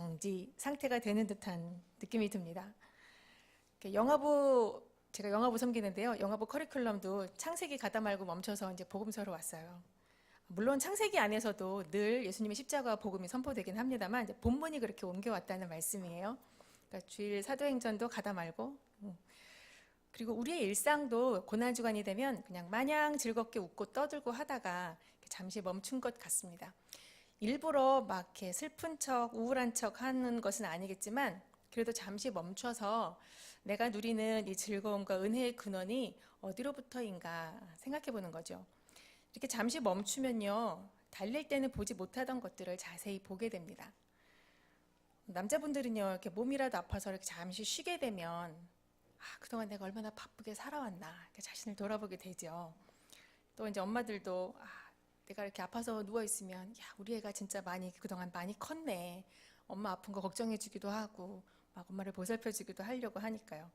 정지 상태가 되는 듯한 느낌이 듭니다. 영화부, 제가 영화부 섬기는데요. 영화부 커리큘럼도 창세기 가다 말고 멈춰서 이제 복음서로 왔어요. 물론 창세기 안에서도 늘 예수님의 십자가와 복음이 선포되긴 합니다만 이제 본문이 그렇게 옮겨왔다는 말씀이에요. 그러니까 주일 사도행전도 가다 말고, 그리고 우리의 일상도 고난주간이 되면 그냥 마냥 즐겁게 웃고 떠들고 하다가 잠시 멈춘 것 같습니다. 일부러 막 이렇게 슬픈 척, 우울한 척 하는 것은 아니겠지만 그래도 잠시 멈춰서 내가 누리는 이 즐거움과 은혜의 근원이 어디로부터인가 생각해 보는 거죠. 이렇게 잠시 멈추면요, 달릴 때는 보지 못하던 것들을 자세히 보게 됩니다. 남자분들은요, 이렇게 몸이라도 아파서 이렇게 잠시 쉬게 되면 그동안 내가 얼마나 바쁘게 살아왔나 이렇게 자신을 돌아보게 되죠. 또 이제 엄마들도 내가 이렇게 아파서 누워 있으면 우리 애가 진짜 그동안 많이 컸네. 엄마 아픈 거 걱정해 주기도 하고 막 엄마를 보살펴 주기도 하려고 하니까요.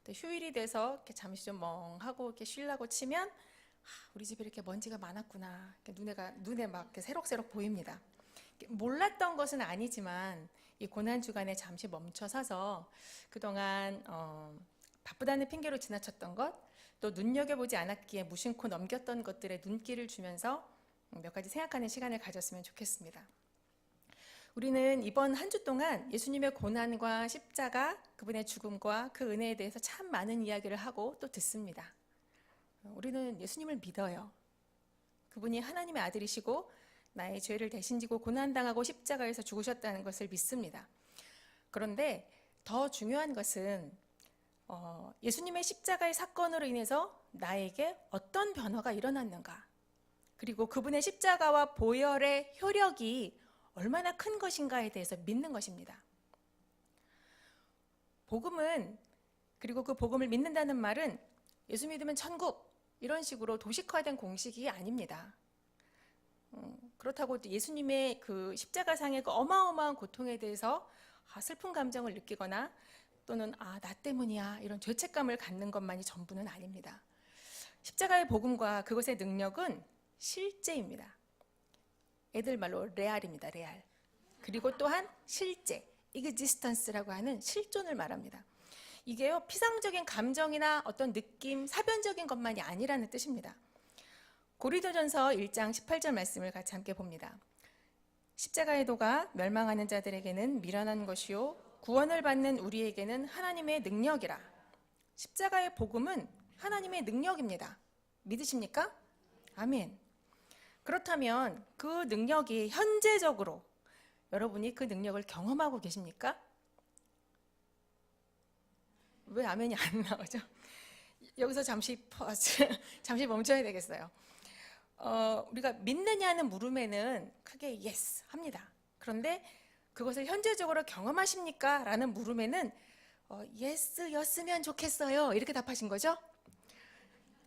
또 휴일이 돼서 이렇게 잠시 좀 멍하고 이렇게 쉬려고 치면 우리 집에 이렇게 먼지가 많았구나. 눈에 막 이렇게 새록새록 보입니다. 몰랐던 것은 아니지만 이 고난 주간에 잠시 멈춰 서서 그동안 바쁘다는 핑계로 지나쳤던 것, 또 눈여겨보지 않았기에 무심코 넘겼던 것들에 눈길을 주면서 몇 가지 생각하는 시간을 가졌으면 좋겠습니다. 우리는 이번 한 주 동안 예수님의 고난과 십자가, 그분의 죽음과 그 은혜에 대해서 참 많은 이야기를 하고 또 듣습니다. 우리는 예수님을 믿어요. 그분이 하나님의 아들이시고 나의 죄를 대신 지고 고난당하고 십자가에서 죽으셨다는 것을 믿습니다. 그런데 더 중요한 것은 예수님의 십자가의 사건으로 인해서 나에게 어떤 변화가 일어났는가, 그리고 그분의 십자가와 보혈의 효력이 얼마나 큰 것인가에 대해서 믿는 것입니다. 복음은, 그리고 그 복음을 믿는다는 말은 예수 믿으면 천국 이런 식으로 도식화된 공식이 아닙니다. 그렇다고 예수님의 그 십자가상의 그 어마어마한 고통에 대해서 슬픈 감정을 느끼거나 또는 나 때문이야 이런 죄책감을 갖는 것만이 전부는 아닙니다. 십자가의 복음과 그것의 능력은 실제입니다. 애들 말로 레알입니다. 레알. 그리고 또한 실제, existence라고 하는 실존을 말합니다. 이게요, 피상적인 감정이나 어떤 느낌, 사변적인 것만이 아니라는 뜻입니다. 고린도전서 1장 18절 말씀을 같이 함께 봅니다. 십자가의 도가 멸망하는 자들에게는 미련한 것이요 구원을 받는 우리에게는 하나님의 능력이라. 십자가의 복음은 하나님의 능력입니다. 믿으십니까? 아멘. 그렇다면 그 능력이 현재적으로 여러분이 그 능력을 경험하고 계십니까? 왜 아멘이 안 나오죠? 여기서 잠시 멈춰야 되겠어요. 우리가 믿느냐는 물음에는 크게 yes 합니다. 그런데 그것을 현재적으로 경험하십니까? 라는 물음에는 yes였으면 좋겠어요 이렇게 답하신 거죠?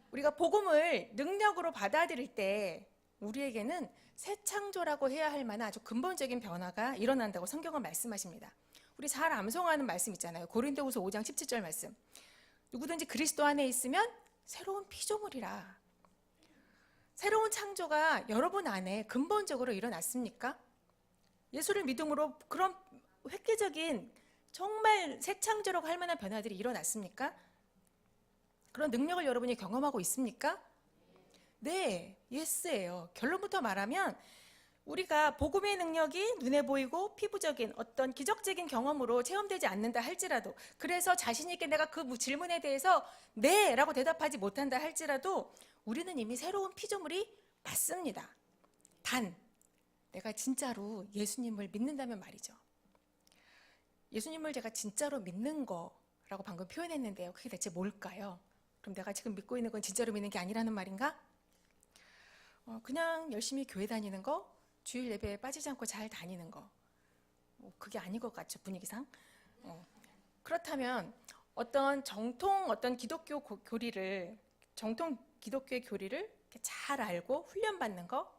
우리가 복음을 능력으로 받아들일 때 우리에게는 새 창조라고 해야 할 만한 아주 근본적인 변화가 일어난다고 성경은 말씀하십니다. 우리 잘 암송하는 말씀 있잖아요. 고린도후서 5장 17절 말씀. 누구든지 그리스도 안에 있으면 새로운 피조물이라. 새로운 창조가 여러분 안에 근본적으로 일어났습니까? 예수를 믿음으로 그런 획기적인 정말 새 창조라고 할 만한 변화들이 일어났습니까? 그런 능력을 여러분이 경험하고 있습니까? 네, 예스예요. 결론부터 말하면 우리가 복음의 능력이 눈에 보이고 피부적인 어떤 기적적인 경험으로 체험되지 않는다 할지라도, 그래서 자신 있게 내가 그 질문에 대해서 네 라고 대답하지 못한다 할지라도 우리는 이미 새로운 피조물이 맞습니다. 단 내가 진짜로 예수님을 믿는다면 말이죠. 예수님을 제가 진짜로 믿는 거라고 방금 표현했는데요, 그게 대체 뭘까요? 그럼 내가 지금 믿고 있는 건 진짜로 믿는 게 아니라는 말인가? 그냥 열심히 교회 다니는 거, 주일 예배에 빠지지 않고 잘 다니는 거, 그게 아닌 것 같죠, 분위기상. 그렇다면 어떤 기독교 교리를, 정통 기독교의 교리를 잘 알고 훈련받는 거?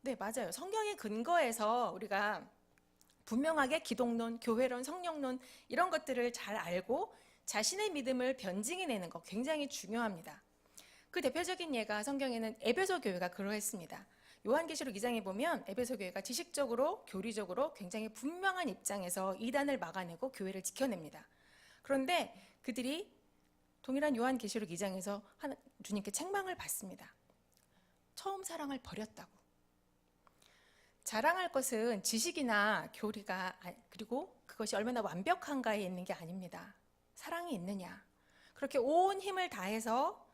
네, 맞아요. 성경의 근거에서 우리가 분명하게 기독론, 교회론, 성령론 이런 것들을 잘 알고 자신의 믿음을 변증해내는 거 굉장히 중요합니다. 그 대표적인 예가 성경에는 에베소 교회가 그러했습니다. 요한계시록 2장에 보면 에베소 교회가 지식적으로 교리적으로 굉장히 분명한 입장에서 이단을 막아내고 교회를 지켜냅니다. 그런데 그들이 동일한 요한계시록 2장에서 주님께 책망을 받습니다. 처음 사랑을 버렸다고. 자랑할 것은 지식이나 교리가, 그리고 그것이 얼마나 완벽한가에 있는 게 아닙니다. 사랑이 있느냐, 그렇게 온 힘을 다해서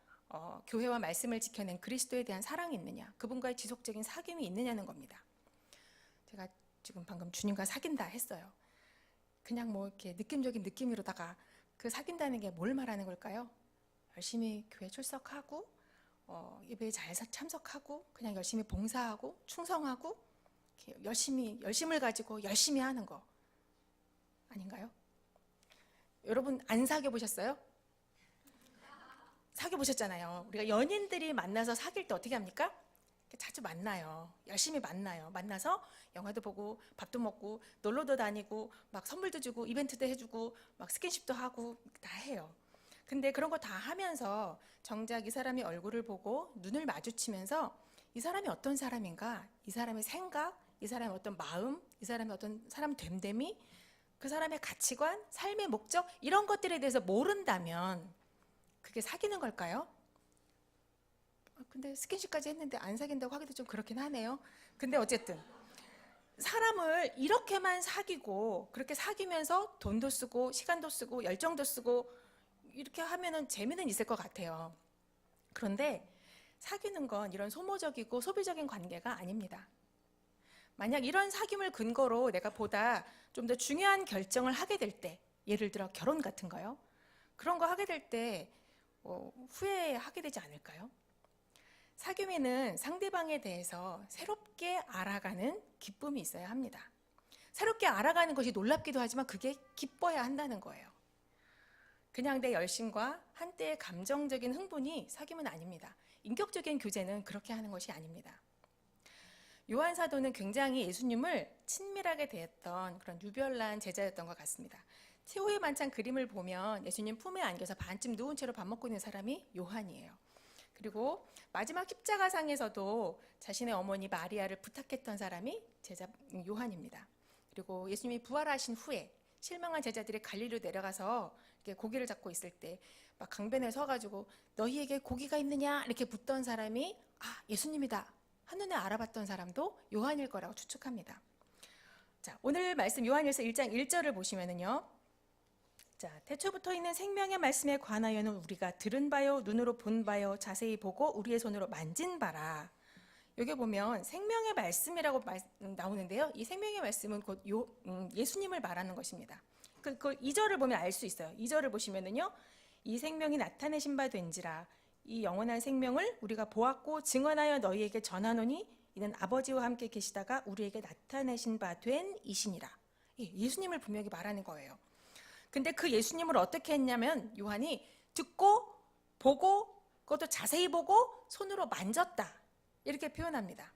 교회와 말씀을 지켜낸 그리스도에 대한 사랑이 있느냐, 그분과의 지속적인 사귐이 있느냐는 겁니다. 제가 지금 방금 주님과 사귄다 했어요. 그냥 뭐 이렇게 느낌적인 느낌으로다가 그 사귄다는 게 뭘 말하는 걸까요? 열심히 교회 출석하고 예배에 잘 참석하고 그냥 열심히 봉사하고 충성하고 열심을 가지고 열심히 하는 거 아닌가요? 여러분 안 사귀어 보셨어요? 사귀어 보셨잖아요. 우리가 연인들이 만나서 사귈 때 어떻게 합니까? 자주 만나요. 열심히 만나요. 만나서 영화도 보고 밥도 먹고 놀러도 다니고 막 선물도 주고 이벤트도 해주고 막 스킨십도 하고 다 해요. 근데 그런 거 다 하면서 정작 이 사람의 얼굴을 보고 눈을 마주치면서 이 사람이 어떤 사람인가, 이 사람의 생각, 이 사람의 어떤 마음, 이 사람의 어떤 사람 됨됨이, 그 사람의 가치관, 삶의 목적, 이런 것들에 대해서 모른다면 그게 사귀는 걸까요? 근데 스킨십까지 했는데 안 사귄다고 하기도 좀 그렇긴 하네요. 근데 어쨌든 사람을 이렇게만 사귀고 그렇게 사귀면서 돈도 쓰고 시간도 쓰고 열정도 쓰고 이렇게 하면은 재미는 있을 것 같아요. 그런데 사귀는 건 이런 소모적이고 소비적인 관계가 아닙니다. 만약 이런 사귐을 근거로 내가 보다 좀 더 중요한 결정을 하게 될 때, 예를 들어 결혼 같은 거요. 그런 거 하게 될 때 후회하게 되지 않을까요? 사귐에는 상대방에 대해서 새롭게 알아가는 기쁨이 있어야 합니다. 새롭게 알아가는 것이 놀랍기도 하지만 그게 기뻐야 한다는 거예요. 그냥 내 열심과 한때의 감정적인 흥분이 사귐은 아닙니다. 인격적인 교제는 그렇게 하는 것이 아닙니다. 요한 사도는 굉장히 예수님을 친밀하게 대했던 그런 유별난 제자였던 것 같습니다. 최후의 만찬 그림을 보면 예수님 품에 안겨서 반쯤 누운 채로 밥 먹고 있는 사람이 요한이에요. 그리고 마지막 십자가상에서도 자신의 어머니 마리아를 부탁했던 사람이 제자 요한입니다. 그리고 예수님이 부활하신 후에 실망한 제자들이 갈릴리로 내려가서 이렇게 고기를 잡고 있을 때 막 강변에 서가지고 너희에게 고기가 있느냐 이렇게 묻던 사람이 예수님이다 한눈에 알아봤던 사람도 요한일 거라고 추측합니다. 자, 오늘 말씀 요한일서 1장 1절을 보시면은요. 자, 태초부터 있는 생명의 말씀에 관하여는 우리가 들은 바요 눈으로 본 바요 자세히 보고 우리의 손으로 만진 바라. 여기 보면 생명의 말씀이라고 나오는데요. 이 생명의 말씀은 곧 예수님을 말하는 것입니다. 그 2절을 보면 알 수 있어요. 2절을 보시면은요. 이 생명이 나타내신 바 된지라 이 영원한 생명을 우리가 보았고 증언하여 너희에게 전하노니 이는 아버지와 함께 계시다가 우리에게 나타내신 바 된 이시니라. 예수님을 분명히 말하는 거예요. 근데 그 예수님을 어떻게 했냐면 요한이 듣고 보고 그것도 자세히 보고 손으로 만졌다 이렇게 표현합니다.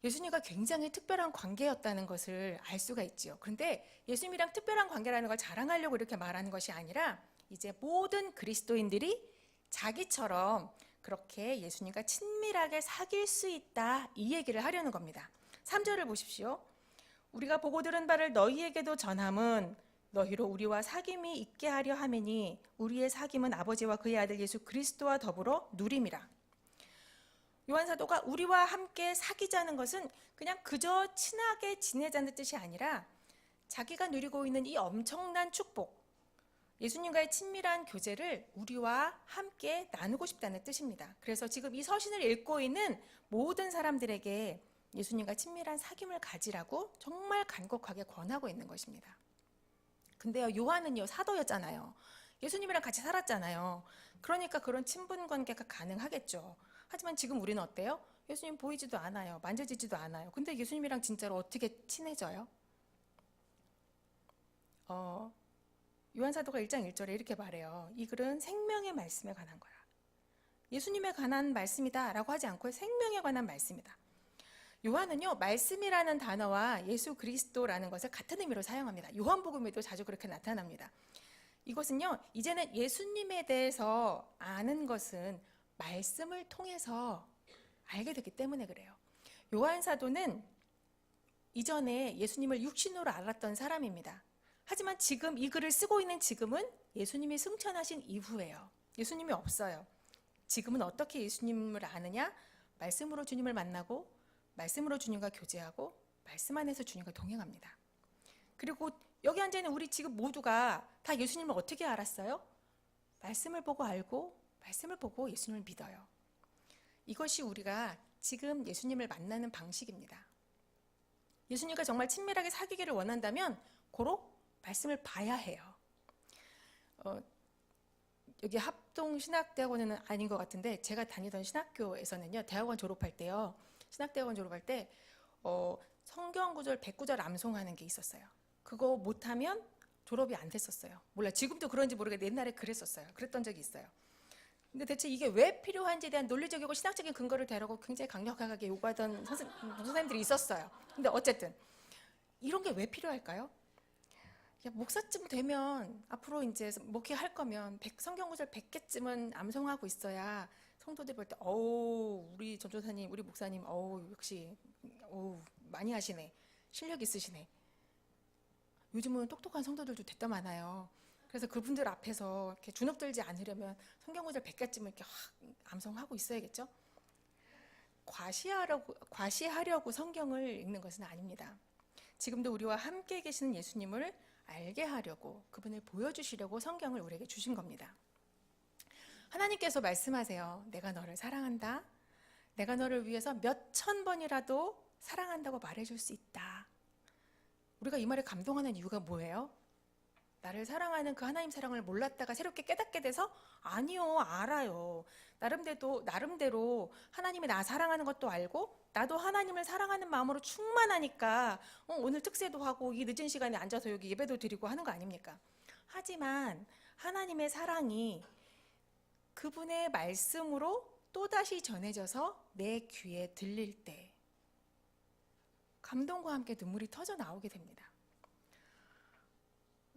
예수님과 굉장히 특별한 관계였다는 것을 알 수가 있지요. 그런데 예수님이랑 특별한 관계라는 걸 자랑하려고 이렇게 말하는 것이 아니라 이제 모든 그리스도인들이 자기처럼 그렇게 예수님과 친밀하게 사귈 수 있다 이 얘기를 하려는 겁니다. 3절을 보십시오. 우리가 보고 들은 바를 너희에게도 전함은 너희로 우리와 사귐이 있게 하려 함이니 우리의 사귐은 아버지와 그의 아들 예수 그리스도와 더불어 누림이라. 요한 사도가 우리와 함께 사귀자는 것은 그냥 그저 친하게 지내자는 뜻이 아니라 자기가 누리고 있는 이 엄청난 축복, 예수님과의 친밀한 교제를 우리와 함께 나누고 싶다는 뜻입니다. 그래서 지금 이 서신을 읽고 있는 모든 사람들에게 예수님과 친밀한 사귐을 가지라고 정말 간곡하게 권하고 있는 것입니다. 근데요, 요한은요, 사도였잖아요. 예수님이랑 같이 살았잖아요. 그러니까 그런 친분 관계가 가능하겠죠. 하지만 지금 우리는 어때요? 예수님 보이지도 않아요. 만져지지도 않아요. 근데 예수님이랑 진짜로 어떻게 친해져요? 요한 사도가 1장 1절에 이렇게 말해요. 이 글은 생명의 말씀에 관한 거야. 예수님에 관한 말씀이다 라고 하지 않고 생명에 관한 말씀이다. 요한은요, 말씀이라는 단어와 예수 그리스도라는 것을 같은 의미로 사용합니다. 요한복음에도 자주 그렇게 나타납니다. 이것은요, 이제는 예수님에 대해서 아는 것은 말씀을 통해서 알게 됐기 때문에 그래요. 요한 사도는 이전에 예수님을 육신으로 알았던 사람입니다. 하지만 지금 이 글을 쓰고 있는 지금은 예수님이 승천하신 이후예요. 예수님이 없어요. 지금은 어떻게 예수님을 아느냐? 말씀으로 주님을 만나고 말씀으로 주님과 교제하고 말씀 안에서 주님과 동행합니다. 그리고 여기 앉아있는 우리 지금 모두가 다 예수님을 어떻게 알았어요? 말씀을 보고 알고 말씀을 보고 예수님을 믿어요. 이것이 우리가 지금 예수님을 만나는 방식입니다. 예수님과 정말 친밀하게 사귀기를 원한다면 고로 말씀을 봐야 해요. 여기 합동신학대학원은 아닌 것 같은데 제가 다니던 신학교에서는요, 대학원 졸업할 때요, 신학대학원 졸업할 때 성경 구절 100구절 암송하는 게 있었어요. 그거 못하면 졸업이 안 됐었어요. 몰라, 지금도 그런지 모르겠는데 옛날에 그랬었어요. 그랬던 적이 있어요. 근데 대체 이게 왜 필요한지에 대한 논리적이고 신학적인 근거를 대라고 굉장히 강력하게 요구하던 선생님들이 있었어요. 근데 어쨌든 이런 게 왜 필요할까요? 목사쯤 되면 앞으로 이제 목회할 거면 성경 구절 100개쯤은 암송하고 있어야 성도들 볼 때 우리 전도사님, 우리 목사님 역시 많이 하시네. 실력 있으시네. 요즘은 똑똑한 성도들도 됐다 많아요. 그래서 그분들 앞에서 이렇게 주눅들지 않으려면 성경 구절 100개쯤은 이렇게 확 암송하고 있어야겠죠? 과시하려고 성경을 읽는 것은 아닙니다. 지금도 우리와 함께 계시는 예수님을 알게 하려고, 그분을 보여주시려고 성경을 우리에게 주신 겁니다. 하나님께서 말씀하세요. 내가 너를 사랑한다. 내가 너를 위해서 몇천 번이라도 사랑한다고 말해줄 수 있다. 우리가 이 말에 감동하는 이유가 뭐예요? 나를 사랑하는 그 하나님 사랑을 몰랐다가 새롭게 깨닫게 돼서 아니요, 알아요. 나름대로 하나님이 나 사랑하는 것도 알고 나도 하나님을 사랑하는 마음으로 충만하니까 오늘 특세도 하고 이 늦은 시간에 앉아서 여기 예배도 드리고 하는 거 아닙니까? 하지만 하나님의 사랑이 그분의 말씀으로 또다시 전해져서 내 귀에 들릴 때 감동과 함께 눈물이 터져 나오게 됩니다.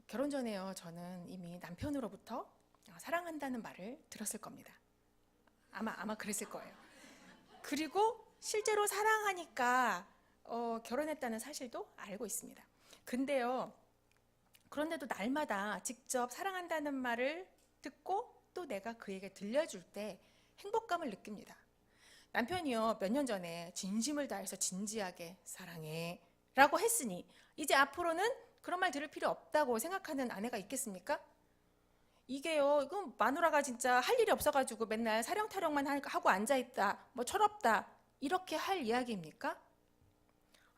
결혼 전에요, 저는 이미 남편으로부터 사랑한다는 말을 들었을 겁니다. 아마 그랬을 거예요. 그리고 실제로 사랑하니까 결혼했다는 사실도 알고 있습니다. 그런데도 날마다 직접 사랑한다는 말을 듣고 또 내가 그에게 들려줄 때 행복감을 느낍니다. 남편이요, 몇 년 전에 진심을 다해서 진지하게 사랑해 라고 했으니 이제 앞으로는 그런 말 들을 필요 없다고 생각하는 아내가 있겠습니까? 이건 마누라가 진짜 할 일이 없어가지고 맨날 사령타령만 하고 앉아있다, 철없다, 이렇게 할 이야기입니까?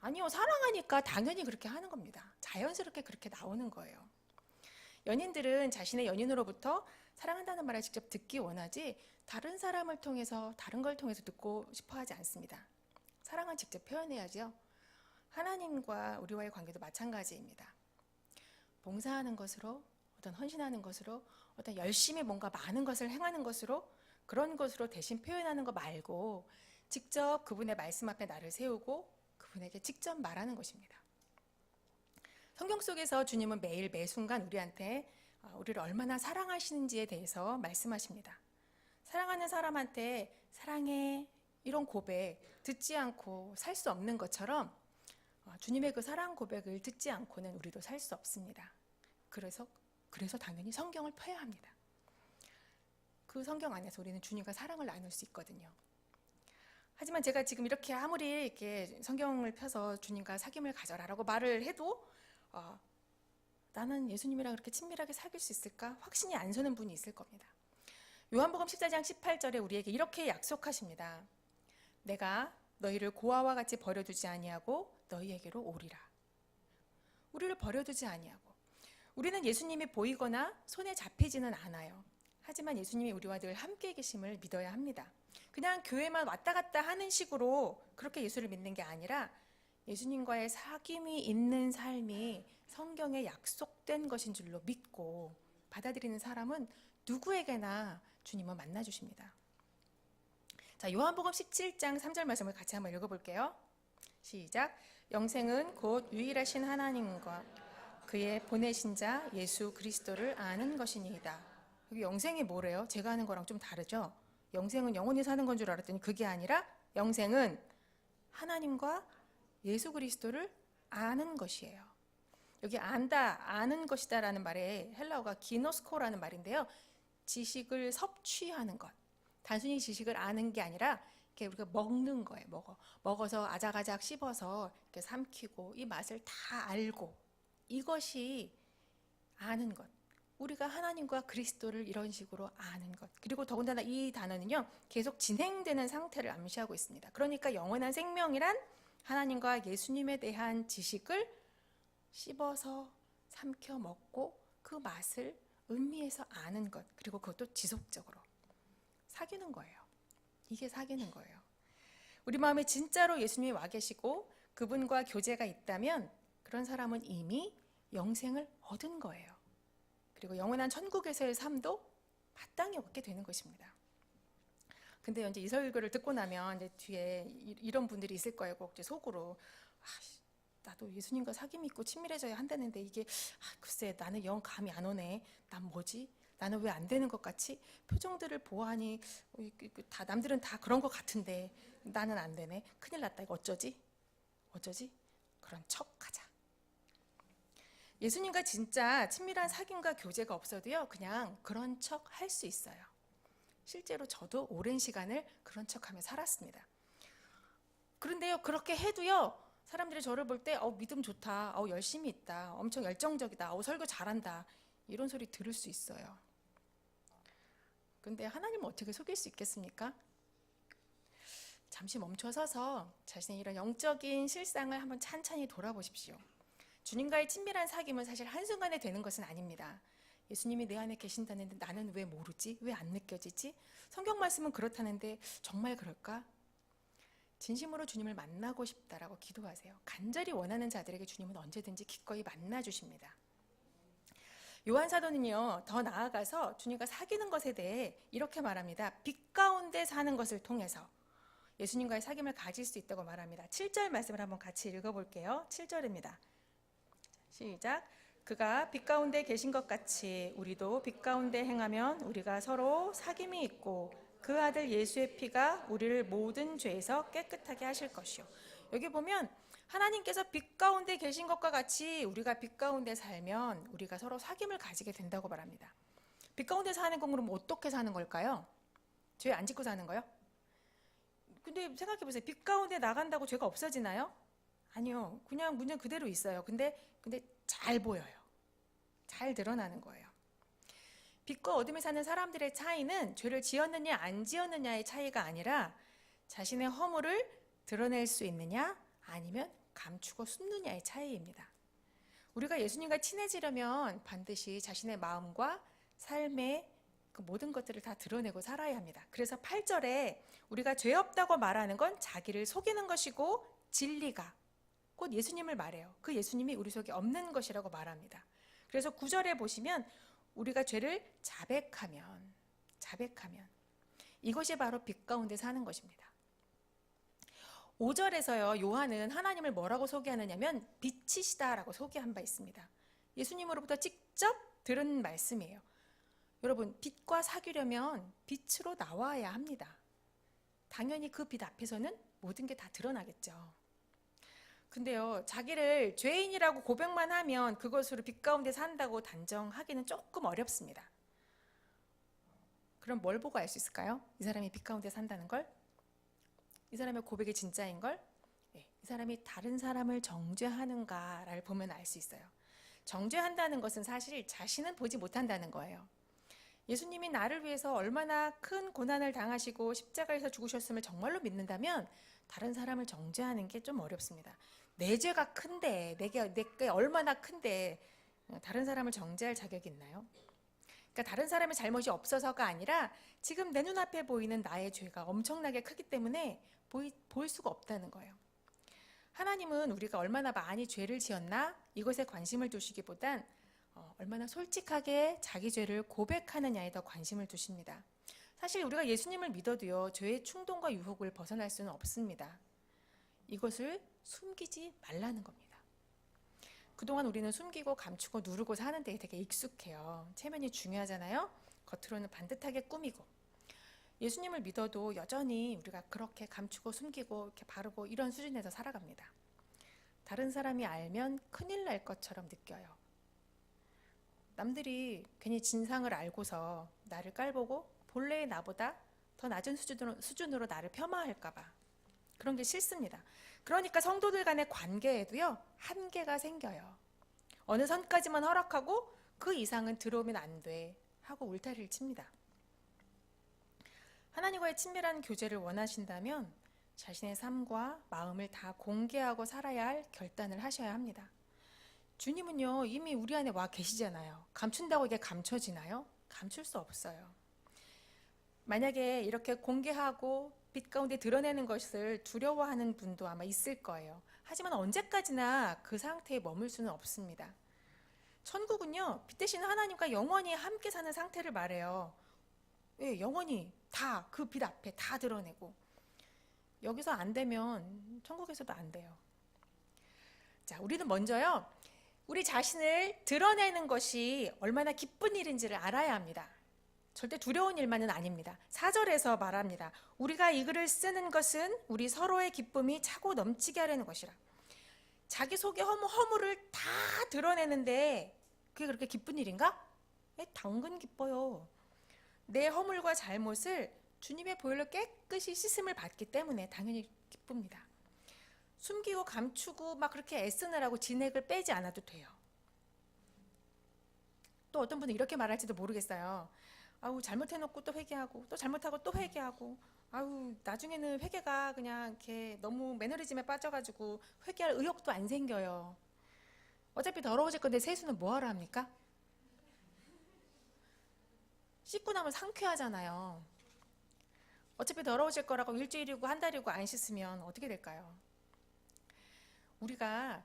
아니요, 사랑하니까 당연히 그렇게 하는 겁니다. 자연스럽게 그렇게 나오는 거예요. 연인들은 자신의 연인으로부터 사랑한다는 말을 직접 듣기 원하지 다른 사람을 통해서, 다른 걸 통해서 듣고 싶어 하지 않습니다. 사랑은 직접 표현해야죠. 하나님과 우리와의 관계도 마찬가지입니다. 봉사하는 것으로, 어떤 헌신하는 것으로, 어떤 열심히 뭔가 많은 것을 행하는 것으로, 그런 것으로 대신 표현하는 거 말고 직접 그분의 말씀 앞에 나를 세우고 그분에게 직접 말하는 것입니다. 성경 속에서 주님은 매일 매순간 우리한테 우리를 얼마나 사랑하시는지에 대해서 말씀하십니다. 사랑하는 사람한테 사랑해 이런 고백 듣지 않고 살 수 없는 것처럼 주님의 그 사랑 고백을 듣지 않고는 우리도 살 수 없습니다. 그래서 당연히 성경을 펴야 합니다. 그 성경 안에서 우리는 주님과 사랑을 나눌 수 있거든요. 하지만 제가 지금 이렇게 아무리 이렇게 성경을 펴서 주님과 사귐을 가져라라고 말을 해도 나는 예수님이랑 그렇게 친밀하게 사귈 수 있을까? 확신이 안 서는 분이 있을 겁니다. 요한복음 14장 18절에 우리에게 이렇게 약속하십니다. 내가 너희를 고아와 같이 버려두지 아니하고 너희에게로 오리라. 우리를 버려두지 아니하고, 우리는 예수님이 보이거나 손에 잡히지는 않아요. 하지만 예수님이 우리와 늘 함께 계심을 믿어야 합니다. 그냥 교회만 왔다 갔다 하는 식으로 그렇게 예수를 믿는 게 아니라 예수님과의 사귐이 있는 삶이 성경에 약속된 것인 줄로 믿고 받아들이는 사람은 누구에게나 주님은 만나주십니다. 자, 요한복음 17장 3절 말씀을 같이 한번 읽어볼게요. 시작. 영생은 곧 유일하신 하나님과 그의 보내신 자 예수 그리스도를 아는 것이니이다. 여기 영생이 뭐래요? 제가 하는 거랑 좀 다르죠? 영생은 영원히 사는 건 줄 알았더니 그게 아니라 영생은 하나님과 예수 그리스도를 아는 것이에요. 여기 안다, 아는 것이다 라는 말에 헬라어가 기노스코라는 말인데요. 지식을 섭취하는 것. 단순히 지식을 아는 게 아니라 이렇게 우리가 먹는 거예요. 먹어서 아작아작 씹어서 이렇게 삼키고 이 맛을 다 알고, 이것이 아는 것. 우리가 하나님과 그리스도를 이런 식으로 아는 것. 그리고 더군다나 이 단어는요, 계속 진행되는 상태를 암시하고 있습니다. 그러니까 영원한 생명이란 하나님과 예수님에 대한 지식을 씹어서 삼켜 먹고 그 맛을 음미해서 아는 것. 그리고 그것도 지속적으로 사귀는 거예요. 이게 사귀는 거예요. 우리 마음에 진짜로 예수님이 와 계시고 그분과 교제가 있다면 그런 사람은 이미 영생을 얻은 거예요. 그리고 영원한 천국에서의 삶도 마땅히 얻게 되는 것입니다. 근데 이제 이 설교를 듣고 나면 이제 뒤에 이런 분들이 있을 거예요. 꼭 이제 속으로 나도 예수님과 사귐이 있고 친밀해져야 한다는데 이게 글쎄 나는 영 감이 안 오네. 난 뭐지? 나는 왜 안 되는 것 같이? 표정들을 보아하니 다 남들은 다 그런 것 같은데 나는 안 되네. 큰일 났다. 이거 어쩌지? 그런 척하자. 예수님과 진짜 친밀한 사귐과 교제가 없어도요, 그냥 그런 척 할 수 있어요. 실제로 저도 오랜 시간을 그런 척하며 살았습니다. 그런데요, 그렇게 해도요, 사람들이 저를 볼 때 믿음 좋다, 열심히 있다, 엄청 열정적이다, 설교 잘한다, 이런 소리 들을 수 있어요. 근데 하나님은 어떻게 속일 수 있겠습니까? 잠시 멈춰서서 자신의 이런 영적인 실상을 한번 찬찬히 돌아보십시오. 주님과의 친밀한 사귐은 사실 한순간에 되는 것은 아닙니다. 예수님이 내 안에 계신다는데 나는 왜 모르지? 왜 안 느껴지지? 성경 말씀은 그렇다는데 정말 그럴까? 진심으로 주님을 만나고 싶다라고 기도하세요. 간절히 원하는 자들에게 주님은 언제든지 기꺼이 만나 주십니다. 요한 사도는요, 더 나아가서 주님과 사귀는 것에 대해 이렇게 말합니다. 빛 가운데 사는 것을 통해서 예수님과의 사귐을 가질 수 있다고 말합니다. 7절 말씀을 한번 같이 읽어볼게요. 7절입니다. 시작. 그가 빛 가운데 계신 것 같이 우리도 빛 가운데 행하면 우리가 서로 사귐이 있고 그 아들 예수의 피가 우리를 모든 죄에서 깨끗하게 하실 것이요. 여기 보면 하나님께서 빛 가운데 계신 것과 같이 우리가 빛 가운데 살면 우리가 서로 사귐을 가지게 된다고 말합니다. 빛 가운데 사는 건 그럼 어떻게 사는 걸까요? 죄 안 짓고 사는 거요? 근데 생각해 보세요. 빛 가운데 나간다고 죄가 없어지나요? 아니요. 그냥 문제는 그대로 있어요. 근데 잘 보여요. 잘 드러나는 거예요. 빛과 어둠에 사는 사람들의 차이는 죄를 지었느냐 안 지었느냐의 차이가 아니라 자신의 허물을 드러낼 수 있느냐 아니면 감추고 숨느냐의 차이입니다. 우리가 예수님과 친해지려면 반드시 자신의 마음과 삶의 그 모든 것들을 다 드러내고 살아야 합니다. 그래서 8절에 우리가 죄 없다고 말하는 건 자기를 속이는 것이고 진리가 곧 예수님을 말해요. 그 예수님이 우리 속에 없는 것이라고 말합니다. 그래서 9절에 보시면 우리가 죄를 자백하면 이것이 바로 빛 가운데 사는 것입니다. 5절에서요, 요한은 하나님을 뭐라고 소개하느냐면 빛이시다라고 소개한 바 있습니다. 예수님으로부터 직접 들은 말씀이에요. 여러분, 빛과 사귀려면 빛으로 나와야 합니다. 당연히 그 빛 앞에서는 모든 게 다 드러나겠죠. 근데요, 자기를 죄인이라고 고백만 하면 그것으로 빛 가운데 산다고 단정하기는 조금 어렵습니다. 그럼 뭘 보고 알 수 있을까요? 이 사람이 빛 가운데 산다는 걸? 이 사람의 고백이 진짜인 걸? 이 사람이 다른 사람을 정죄하는가를 보면 알 수 있어요. 정죄한다는 것은 사실 자신은 보지 못한다는 거예요. 예수님이 나를 위해서 얼마나 큰 고난을 당하시고 십자가에서 죽으셨음을 정말로 믿는다면 다른 사람을 정죄하는 게 좀 어렵습니다. 내 죄가 큰데, 내게 얼마나 큰데 다른 사람을 정죄할 자격이 있나요? 그러니까 다른 사람의 잘못이 없어서가 아니라 지금 내 눈앞에 보이는 나의 죄가 엄청나게 크기 때문에 보일 수가 없다는 거예요. 하나님은 우리가 얼마나 많이 죄를 지었나 이것에 관심을 두시기보단 얼마나 솔직하게 자기 죄를 고백하느냐에 더 관심을 두십니다. 사실 우리가 예수님을 믿어도요, 죄의 충동과 유혹을 벗어날 수는 없습니다. 이것을 숨기지 말라는 겁니다. 그동안 우리는 숨기고 감추고 누르고 사는 데 되게 익숙해요. 체면이 중요하잖아요. 겉으로는 반듯하게 꾸미고. 예수님을 믿어도 여전히 우리가 그렇게 감추고 숨기고 이렇게 바르고 이런 수준에서 살아갑니다. 다른 사람이 알면 큰일 날 것처럼 느껴요. 남들이 괜히 진상을 알고서 나를 깔보고 본래의 나보다 더 낮은 수준으로 나를 폄하할까봐 그런 게 싫습니다. 그러니까 성도들 간의 관계에도요, 한계가 생겨요. 어느 선까지만 허락하고 그 이상은 들어오면 안 돼 하고 울타리를 칩니다. 하나님과의 친밀한 교제를 원하신다면 자신의 삶과 마음을 다 공개하고 살아야 할 결단을 하셔야 합니다. 주님은요, 이미 우리 안에 와 계시잖아요. 감춘다고 이게 감춰지나요? 감출 수 없어요. 만약에 이렇게 공개하고 빛 가운데 드러내는 것을 두려워하는 분도 아마 있을 거예요. 하지만 언제까지나 그 상태에 머물 수는 없습니다. 천국은요, 빛 되시는 하나님과 영원히 함께 사는 상태를 말해요. 예, 영원히 다 그 빛 앞에 다 드러내고, 여기서 안 되면 천국에서도 안 돼요. 자, 우리는 먼저요, 우리 자신을 드러내는 것이 얼마나 기쁜 일인지를 알아야 합니다. 절대 두려운 일만은 아닙니다. 4절에서 말합니다. 우리가 이 글을 쓰는 것은 우리 서로의 기쁨이 차고 넘치게 하려는 것이라. 자기 속의 허물을 다 드러내는데 그게 그렇게 기쁜 일인가? 당근 기뻐요. 내 허물과 잘못을 주님의 보혈로 깨끗이 씻음을 받기 때문에 당연히 기쁩니다. 숨기고 감추고 막 그렇게 애쓰느라고 진액을 빼지 않아도 돼요. 또 어떤 분은 이렇게 말할지도 모르겠어요. 아우, 잘못해놓고 또 회개하고 또 잘못하고 또 회개하고, 아우, 나중에는 회개가 그냥 이렇게 너무 매너리즘에 빠져가지고 회개할 의욕도 안 생겨요. 어차피 더러워질 건데 세수는 뭐하러 합니까? 씻고 나면 상쾌하잖아요. 어차피 더러워질 거라고 일주일이고 한 달이고 안 씻으면 어떻게 될까요? 우리가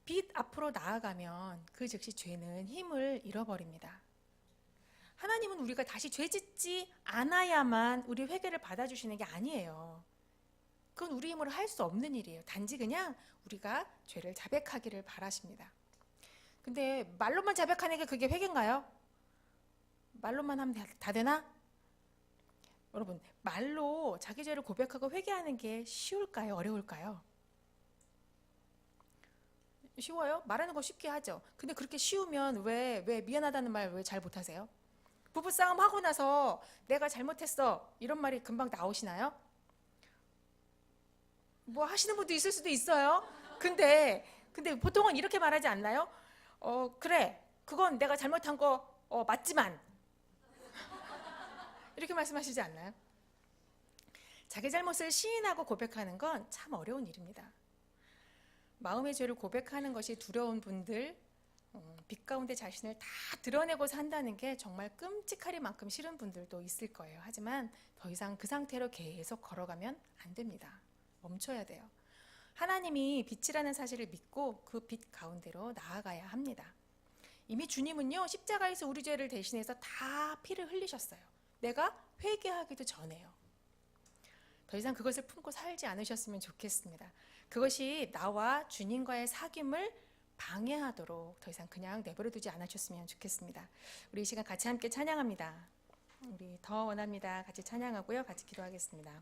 빛 앞으로 나아가면 그 즉시 죄는 힘을 잃어버립니다. 하나님은 우리가 다시 죄 짓지 않아야만 우리 회개를 받아주시는 게 아니에요. 그건 우리 힘으로 할 수 없는 일이에요. 단지 그냥 우리가 죄를 자백하기를 바라십니다. 근데 말로만 자백하는 게 그게 회개인가요? 말로만 하면 다 되나? 여러분, 말로 자기 죄를 고백하고 회개하는 게 쉬울까요? 어려울까요? 쉬워요? 말하는 거 쉽게 하죠. 근데 그렇게 쉬우면 왜 미안하다는 말 왜 잘 못하세요? 부부싸움 하고 나서 내가 잘못했어 이런 말이 금방 나오시나요? 뭐 하시는 분도 있을 수도 있어요. 근데 보통은 이렇게 말하지 않나요? 그래, 그건 내가 잘못한 거 맞지만 이렇게 말씀하시지 않나요? 자기 잘못을 시인하고 고백하는 건 참 어려운 일입니다. 마음의 죄를 고백하는 것이 두려운 분들, 빛 가운데 자신을 다 드러내고 산다는 게 정말 끔찍하리만큼 싫은 분들도 있을 거예요. 하지만 더 이상 그 상태로 계속 걸어가면 안 됩니다. 멈춰야 돼요. 하나님이 빛이라는 사실을 믿고 그 빛 가운데로 나아가야 합니다. 이미 주님은요, 십자가에서 우리 죄를 대신해서 다 피를 흘리셨어요. 내가 회개하기도 전에요. 더 이상 그것을 품고 살지 않으셨으면 좋겠습니다. 그것이 나와 주님과의 사귐을 방해하도록 더 이상 그냥 내버려 두지 않으셨으면 좋겠습니다. 우리 이 시간 같이 함께 찬양합니다. 우리 더 원합니다. 같이 찬양하고요. 같이 기도하겠습니다.